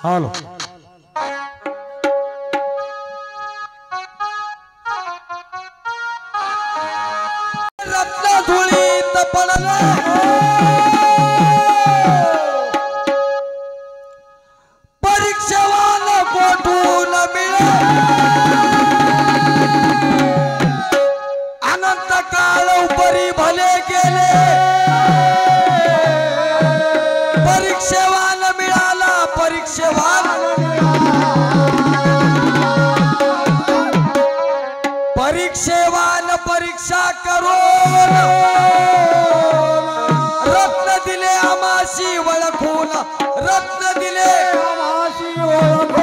Hello रत्न धुळीत पडले परीक्षेवान कोठून मिळे अनंत काळ उपरी भले गेले परीक्षेवान मिळाला परीक्षेवान परीक्षेवान परीक्षा करून रत्न दिले आमाशी वळखून रत्न दिले आमाशी वळखून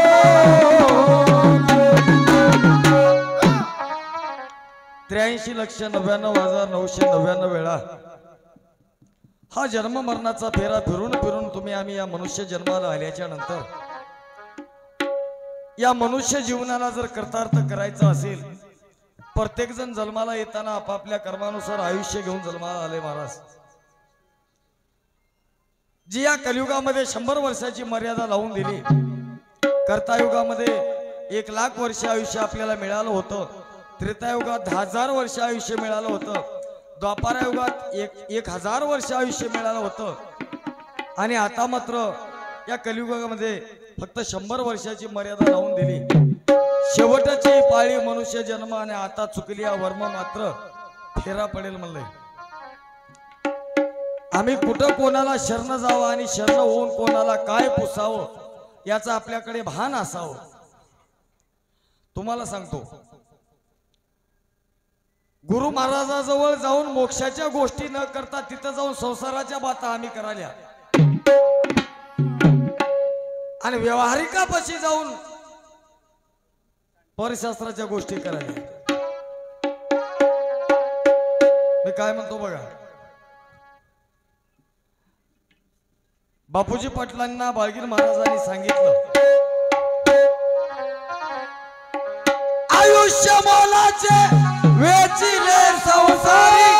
83,99,999 वेळा हा जन्म मरणाचा फेरा फिरून फिरून तुम्ही आम्ही या मनुष्य जन्माला आल्याच्या नंतर या मनुष्य जीवनाला जर कर्तार्थ करायचं असेल प्रत्येक जण जन्माला येताना आपापल्या कर्मानुसार आयुष्य घेऊन जन्माला आले महाराज। जी या कलियुगामध्ये 100 वर्षाची मर्यादा लावून दिली कर्तायुगामध्ये 1,00,000 वर्ष आयुष्य आपल्याला मिळालं होतं त्रेतायुगात 10,000 वर्ष आयुष्य मिळालं होतं द्वापारयुगात 1,000 वर्ष आयुष्य मिळालं होतं आणि आता मात्र या कलियुगामध्ये फक्त 100 वर्षाची मर्यादा लावून दिली शेवटची पाळी मनुष्य जन्म आणि आता चुकली या वर्म मात्र फेरा पडेल म्हणले। आम्ही कुठं कोणाला शरण जावं आणि शरण होऊन कोणाला काय पुसावं याचं आपल्याकडे भान असावं। तुम्हाला सांगतो गुरु महाराजाजवळ जाऊन मोक्षाच्या गोष्टी न करता तिथं जाऊन संसाराच्या बाता आम्ही कराल्या आणि व्यवहारिकापाशी जाऊन परशास्त्राच्या गोष्टी करायला। मी काय म्हणतो बघा बापूजी पाटलांना बाळगीर महाराजांनी सांगितलं आयुष्य मोलाचे वेचिले संसारी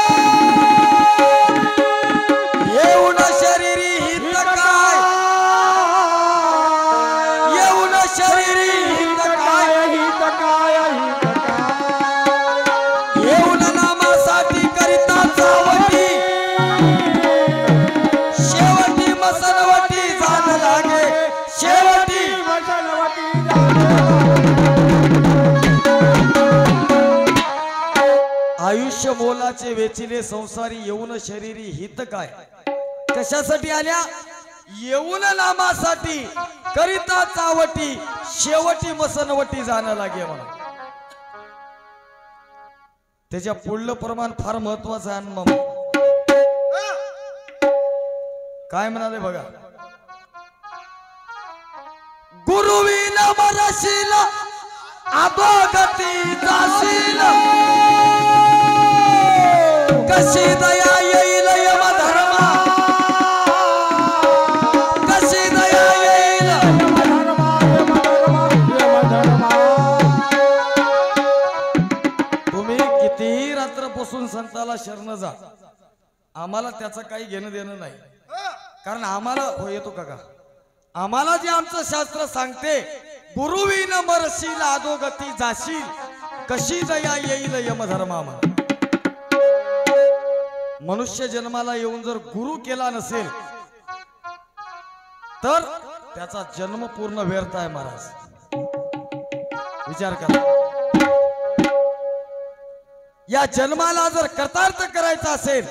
येऊन शरीरी हित काय येऊन शरीरी हित काय येऊन नामासाठी करिता चावटी शेवटी मसनवटी जाण लागे शेवटी मसनवटी आयुष्य मोलाचे वेचिले संसारी येऊन शरीरी हित काय कशासाठी आल्या येऊन नामासाठी करिता चावटी शेवटी मसनवटी जाणं लागे म्हणून। त्याच्या पुढलं प्रमाण फार महत्वाचं आहे मग काय म्हणाले बघा गुरुविन मरशील अधोगती जाशील कशी दया येईल यमधर्मा कशी दया येईल तुम्ही कितीही रात्रपासून संताला शरण जा आम्हाला त्याचं काही घेणं देणं नाही कारण आम्हाला हो येतो काका आम्हाला जे आमचं शास्त्र सांगते गुरुविन मरशील अधोगती जाशील कशी दया येईल यमधर्मा। मनुष्य जन्माला येऊन जर गुरु केला नसेल तर त्याचा जन्म पूर्ण व्यर्थ आहे महाराज। विचार करा या जन्माला जर कर्तार्थ करायचा असेल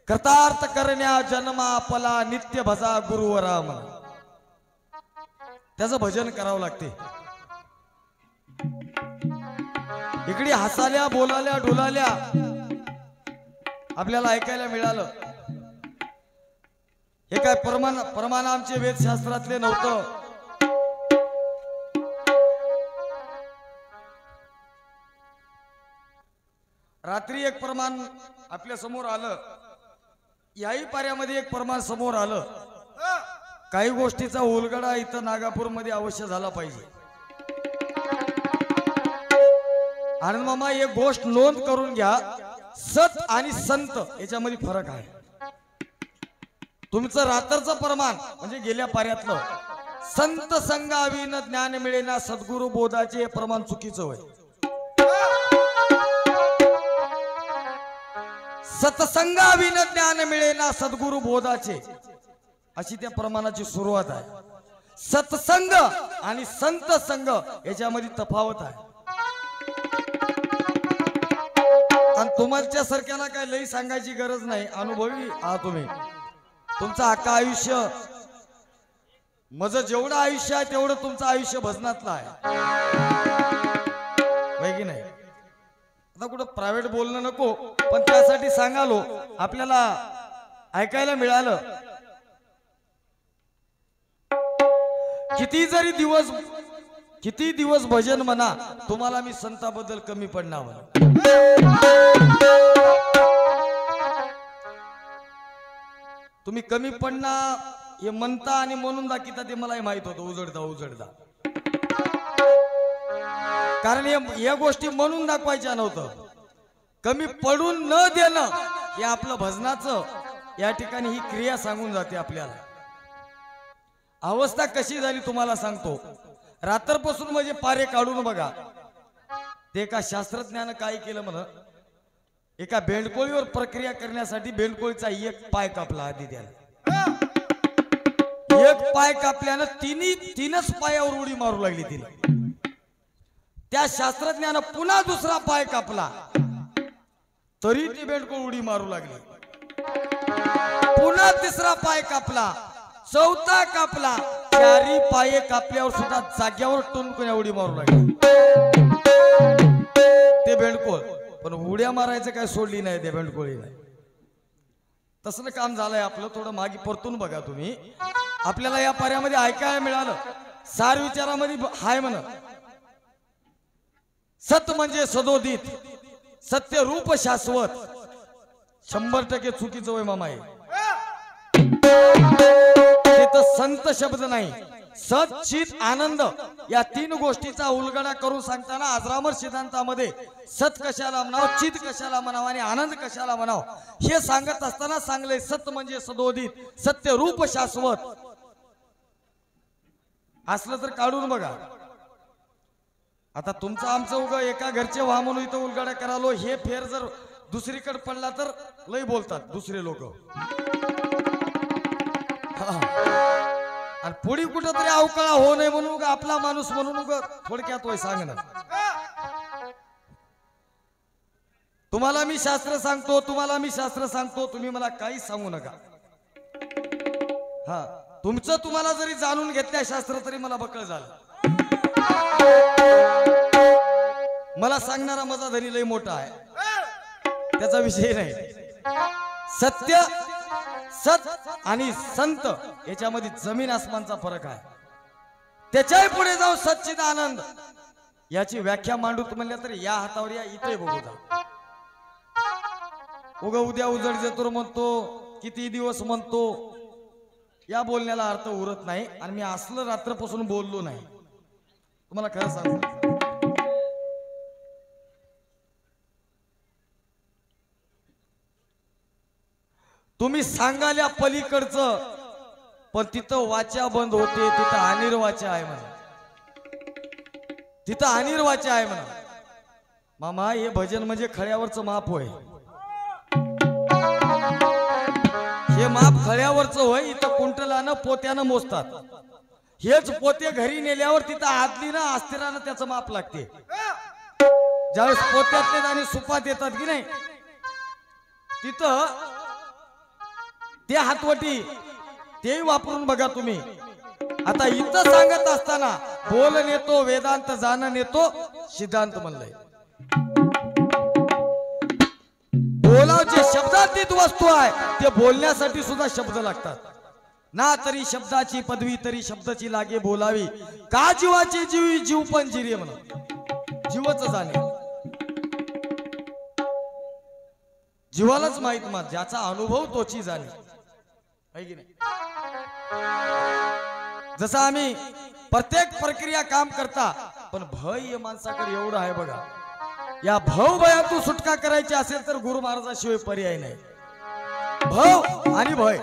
कर्तार्थ करण्या जन्मा आपला नित्य भजा गुरुवरा म्हणा त्याचं भजन करावं लागते। इकडे हसाल्या बोलाल्या डोलाल्या आपल्याला ऐकायला मिळालं हे काय प्रमाण आमचे वेदशास्त्रातले नव्हतं। रात्री एक प्रमाण आपल्या समोर आलं याही पाऱ्यामध्ये एक प्रमाण समोर आलं काही गोष्टीचा उलगडा इथं नागापूरमध्ये अवश्य झाला पाहिजे. आनंद मामा एक गोष्ट नोंद करून घ्या, सत आणि संत याच्यामध्ये फरक आहे. तुमचं रात्रचं प्रमाण म्हणजे गेल्या पाऱ्यातलं संत संगाविन ज्ञान मिळेना सद्गुरु बोधाचे हे प्रमाण चुकीचं होय. सत्संगाविन ज्ञान मिळेना सद्गुरु बोधाचे अशी त्या प्रमाणाची सुरुवात आहे. सत्संग आणि संत संग याच्यामध्ये तफावत आहे. आणि तुमच्या सारख्याला काय लई सांगायची गरज नाही, अनुभवी आहात तुम्ही. तुमचं अख्खं आयुष्य, माझं जेवढं आयुष्य आहे तेवढं तुमचं आयुष्य भजनातलं आहे, होय की नाही? आता कुठं प्रायव्हेट बोलणं नको, पण त्यासाठी सांगालो आपल्याला ऐकायला मिळालं. किती दिवस भजन म्हणा, तुम्हाला मी संताबद्दल कमी पडणार. तुम्ही कमी पडणार हे म्हणता आणि म्हणून दाखिता ते मलाही माहित होतं. उजडता कारण या गोष्टी म्हणून दाखवायच्या नव्हतं. कमी पडून न देणं हे आपलं भजनाचं या ठिकाणी ही क्रिया सांगून जाते आपल्याला. अवस्था कशी झाली तुम्हाला सांगतो. रात्रपासून म्हणजे पारे काढून बघा. ते एका शास्त्रज्ञानं काय केलं म्हण, एका बेंडकोळीवर प्रक्रिया करण्यासाठी बेंडकोळीचा एक पाय कापला आधी. त्याला एक पाय कापल्यानं तीनच पायावर उडी मारू लागली तिला. त्या शास्त्रज्ञानं पुन्हा दुसरा पाय कापला तरी ती बेंडकोळ उडी मारू लागली. पुन्हा तिसरा पाय कापला, चौथा कापला, चारी पाये कापल्यावर सुद्धा जाग्यावर टुनकून उडी मारू लागली ते बेंडकोळ. पण उड्या मारायचं काय सोडली नाही त्या बेंडकोळीने. तसलं काम झालंय आपलं. थोडं मागे परतून बघा तुम्ही. आपल्याला या पाऱ्यामध्ये ऐकायला मिळालं, सार विचारामध्ये हाय म्हण, सत म्हणजे सदोदित, सत्य रूप शाश्वत. 100% चुकीचं होय मामा आहे. ते तर संत शब्द नाही, सत चित आनंद या तीन गोष्टीचा उलगडा करून सांगताना आजरामर सिद्धांतामध्ये सत कशाला म्हणाव, चित कशाला म्हणाव आणि आनंद कशाला म्हणाव हे सांगत असताना सांगले सत म्हणजे सदोदित, सत्य रूप शाश्वत. असलं तर काढून बघा. आता तुमचं आमचं उगा एका घरचे व्हा म्हणून इथं उलगडा करालो, हे फेर जर दुसरीकडे पडला तर लय बोलतात दुसरे लोक. आणि पुढे कुठंतरी अवकाळा हो नये म्हणून आपला माणूस म्हणून थोडक्यात वय सांगणं. तुम्हाला मी शास्त्र सांगतो, तुम्ही मला काहीच सांगू नका. हा, तुमचं तुम्हाला जरी जाणून घेतल्या शास्त्र तरी मला बकळ झालं. मला सांगणारा माझा धनी लय मोठा आहे, त्याचा विषय नाही. सत्य, सत आणि संत याच्यामध्ये जमीन आसमानचा फरक आहे. त्याच्याही पुढे जाऊ सच्चिद आनंद याची व्याख्या मांडूत म्हणल्या तर या हातावर या, इथे बघू जा. उगा उद्या उजड देतो म्हणतो, किती दिवस म्हणतो, या बोलण्याला अर्थ उरत नाही. आणि मी असलं रात्रपासून बोललो नाही, तुम्हाला खरं सांगतो. तुम्ही सांगाल्या पलीकडचं, पण तिथं वाचा बंद होते, तिथं अनिर्वाचा आहे म्हणा, तिथं अनिर्वाचा आहे म्हणा. मामा हे भजन म्हणजे खळ्यावरचं माप होय. हे माप खळ्यावरचं होय. इथं कुंटलानं पोत्यानं मोजतात. हेच पोते घरी नेल्यावर तिथं आदलीनं अस्थिरानं त्याचं माप लागते. ज्यावेळेस पोत्यात आणि सुपात येतात की नाही, तिथं ते हातवटी ते वापरून बघा तुम्ही. आता इथं सांगत असताना बोल नेतो वेदांत, जाण नेतो सिद्धांत म्हणलंय. बोलावचे शब्दातीत वस्तू आहे, ते बोलण्यासाठी सुद्धा शब्द लागतात ना. तरी शब्दाची पदवी, तरी शब्दाची लागे बोलावी. का जीवाची जीवी, जीव पण जिरे म्हणा. जीवच जाणे जीवालाच माहित, ज्याचा अनुभव तोची जाणे, है की नाही? जसं आम्ही प्रत्येक प्रक्रिया काम करता, पण भय या माणसाकडे एवढं आहे बघा. या भव भयातून सुटका करायची असेल तर गुरु महाराजाशिवाय पर्याय नाही. भव आणि भय,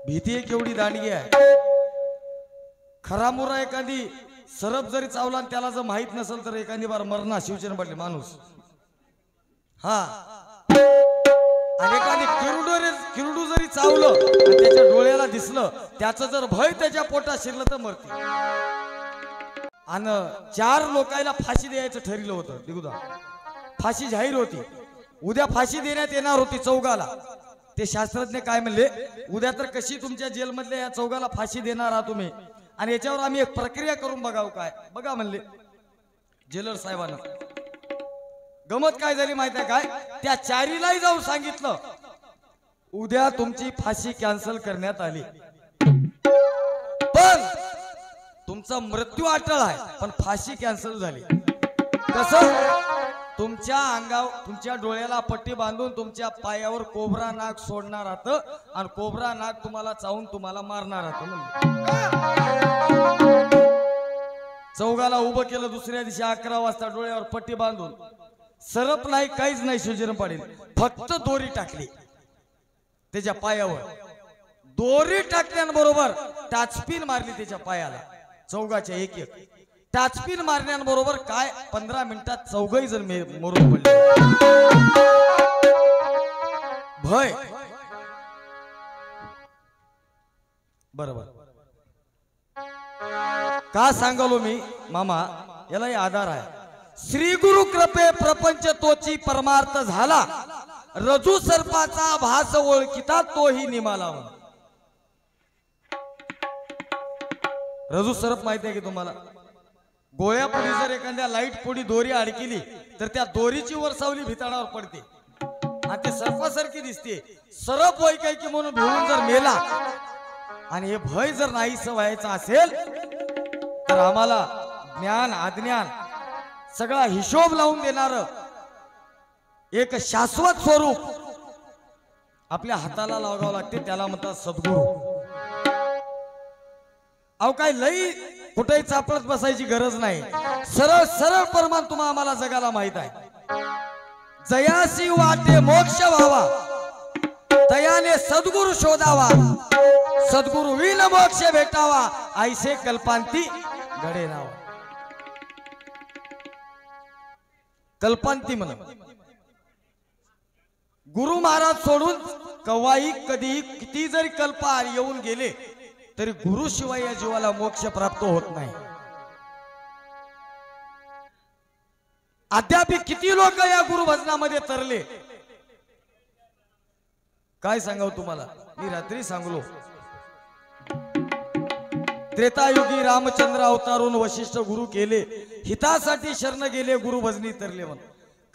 भीती एक एवढी दांडगी आहे. खरा मुरा एखादी सरप जरी चावला आणि त्याला जर माहित नसेल तर एखादी बार मरणा शिवचरण पडले माणूस. हा, आणि एखादी किरडू जरी चावलं आणि त्याच्या डोळ्याला दिसलं, त्याचं जर भय त्याच्या पोटात शिरलं तर मरते. आणि 4 लोकांना फाशी द्यायचं ठरलं होतं. दिगुदा फाशी जाहीर होती, उद्या फाशी देण्यात येणार होती चौघाला. ते शास्त्रज्ञ काय म्हणले, उद्या तर कशी तुमच्या जेलमधल्या या चौघाला फाशी देणार आहात तुम्ही, आणि याच्यावर आम्ही एक प्रक्रिया करून बघाव काय. बघा म्हणले जेलर साहेबांना. गमत काय झाली माहिती आहे काय, त्या 4लाही जाऊन सांगितलं उद्या तुमची फाशी कॅन्सल करण्यात आली, पण तुमचा मृत्यू अटळ आहे, पण फाशी कॅन्सल झाली. कसं, तुमच्या अंगावर तुमच्या डोळ्याला पट्टी बांधून तुमच्या पायावर कोबरा नाग सोडणार आहात, आणि कोबरा नाग तुम्हाला चावून तुम्हाला मारणार आहात. चौघाला उभं केलं. दुसऱ्या दिवशी 11 वाजता डोळ्यावर पट्टी बांधून, सरप नाही काहीच नाही शिवचरण पाटील, फक्त दोरी टाकली त्याच्या पायावर. दोरी टाकल्याबरोबर टाचपिन मारली त्याच्या पायाला, चौघाच्या एक एक टाचपिन मारण्याबरोबर काय 15 मिनिटात चौघही जण मरून पडले. भय बरोबर का सांगालो मी मामा, याला आधार आहे. श्री गुरु कृपे प्रपंच तोची परमार्थ झाला, रजू सर्पाचा भास ओळखिता तोही निमाला. रजू सर्प माहिती आहे की तुम्हाला? गोळ्या पुढे जर एखाद्या लाईट पुढे दोरी अडकिली तर त्या दोरीची वर सावली भिताडावर पडते आणि ते सर्पासारखी दिसते. सरप होय काय की म्हणून भिवून जर मेला, आणि हे भय जर नाहीसं व्हायचं असेल तर आम्हाला ज्ञान अज्ञान सगळा हिशोब लावून देणार एक शाश्वत स्वरूप आपल्या हाताला लागावं लागते, त्याला म्हणतात सद्गुरू. अहो काय लई कुठेही चापडत बसायची गरज नाही. सरळ सरळ परमात्मा आम्हाला जगाला माहित आहे. जयासी वाटे मोक्ष व्हावा, तयाने सद्गुरु शोधावा, सद्गुरु विन मोक्ष भेटावा, ऐसे कल्पांती घडे नावा. कल्पांती म्हण, गुरु महाराज सोडून कवाही कधी किती जरी कल्प येऊन गेले तरी गुरु शिवाय या जीवाला मोक्ष प्राप्त होत नाही. अद्याप किती लोक या गुरु भजनामध्ये तरले, काय सांगाव तुम्हाला. मी रात्री सांगलो, त्रेतायुगी रामचंद्र अवतारून वशिष्ठ गुरु केले, हितासाठी शरण गेले गुरु भजनी तरले. म्हणून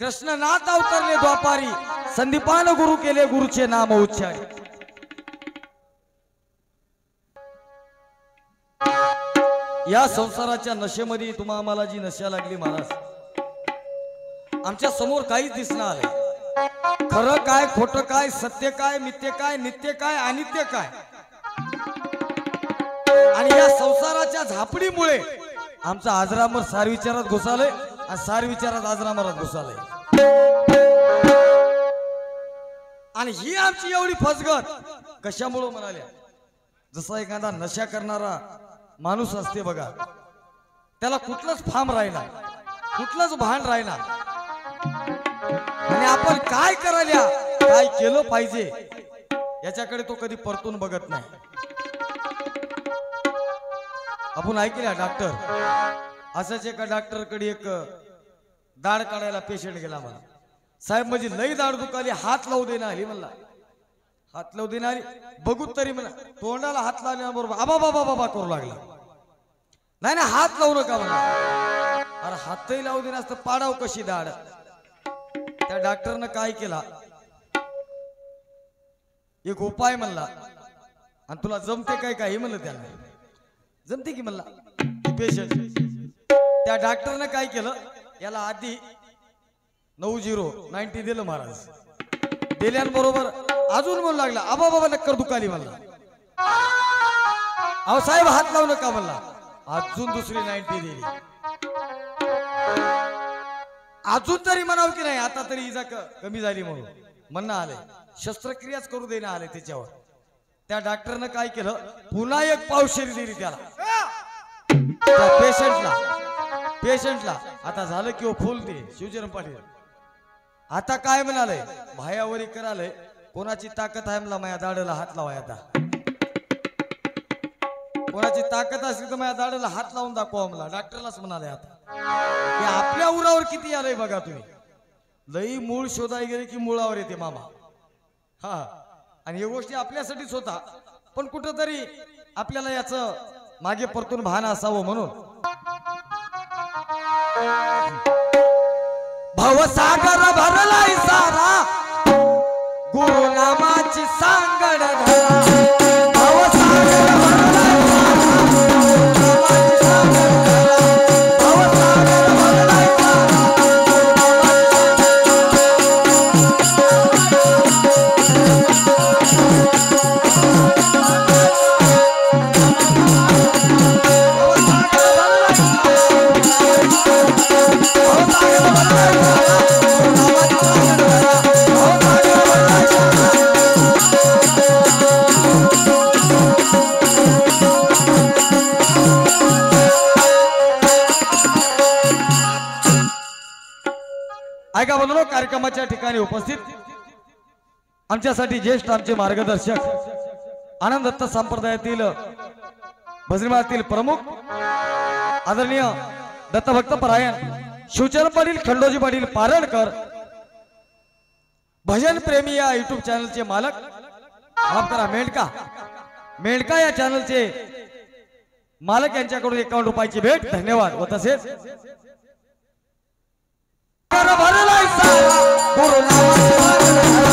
कृष्णनाथ अवतरले द्वापारी, संदीपान गुरु केले गुरुचे नाम उच्चारी. या संसाराच्या नशेमध्ये तुम्हा आम्हाला जी नशा लागली महाराज, आमच्या समोर काहीच दिसणं आलंय. खरं काय, खोटं काय, सत्य काय, मिथ्य काय, नित्य काय, अनित्य काय. आणि या संसाराच्या झापडीमुळे आमचा आजरामर सार विचारात घुसालय आणि सार विचारात आजरामरात घुसालय. आणि ही आमची एवढी फसगत कशामुळे म्हणाल्या, जसा एखादा नशा करणारा माणूस असते बघा, त्याला कुठलंच फार्म राहिना, कुठलंच भान राहिना, आणि आपण काय करायला काय केलं पाहिजे याच्याकडे तो कधी परतून बघत नाही. आपण ऐकल्या डॉक्टर, असंच एका डॉक्टर कडे एक दाढ काढायला पेशंट गेला. मला साहेब माझी लई दाढ दुखाली, हात लावू देना आली. म्हणला हात लावू देना आली, बघू तरी म्हणा. तोंडाला हात लावल्याबरोबर आबा बाबा बाबा करू लागला. नाही ना हात लावू नका म्हणा. अरे हातही लावू देना असतं, पाडाव कशी दाढ. त्या डॉक्टरनं काय केला, एक उपाय म्हणला, आणि तुला जमते काय काय म्हणलं. त्याला जमते की म्हणला पेशंट. त्या डॉक्टरनं काय केलं, याला आधी 90 दिलं महाराज. दिल्याबरोबर अजून म्हणू लागला आबा बाबा नक्कर दुखाली म्हणला. अहो साहेब हात लावू नका म्हणला. अजून दुसरी 90 दिली. अजून तरी म्हणावं की नाही आता तरी इजा कमी झाली म्हणून म्हणणं आलंय. शस्त्रक्रियाच करू देणं आले त्याच्यावर. त्या डॉक्टरनं काय केलं पुन्हा एक पावशेरी दिली त्याला त्या पेशंटला. आता झालं की फुल दे शिवचरण पाटील. आता काय म्हणालय भायावरी करालय कोणाची ताकद आहे मला माझ्या दाढेला हात लावाय. आता कोणाची ताकद असली तर माझ्या दाढेला हात लावून दाखवा मला डॉक्टरलाच म्हणाले. आता हे आपल्या उरावर किती आलंय बघा तुम्ही. लई मूळ शोधाय गेले की मुळावर येते मामा. हा आणि हे गोष्टी आपल्यासाठीच होता पण कुठंतरी आपल्याला याचं मागे परतून भान असावं म्हणून. भवसागर भरलाय सारा गुरुनामाची सांगड धरा. भवसागर भरलाय सारा गुरुनामाची सांगड धरा. भवसागर भरलाय सारा ऐका बोललो कार्यक्रमाच्या ठिकाणी उपस्थित आमच्यासाठी ज्येष्ठ आमचे मार्गदर्शक आनंद दत्त संप्रदायातील भजनीमातील प्रमुख आदरणीय दत्तभक्त परायण शिवचरण पाटील खंडोजी पाटील पारडकर भजन प्रेमी या युट्यूब चॅनलचे मालक माफ करा मेंढका या चॅनलचे मालक यांच्याकडून 51 रुपयाची भेट धन्यवाद. व तसेच भरलाय सारा गुरुनामाची सांगड धरा.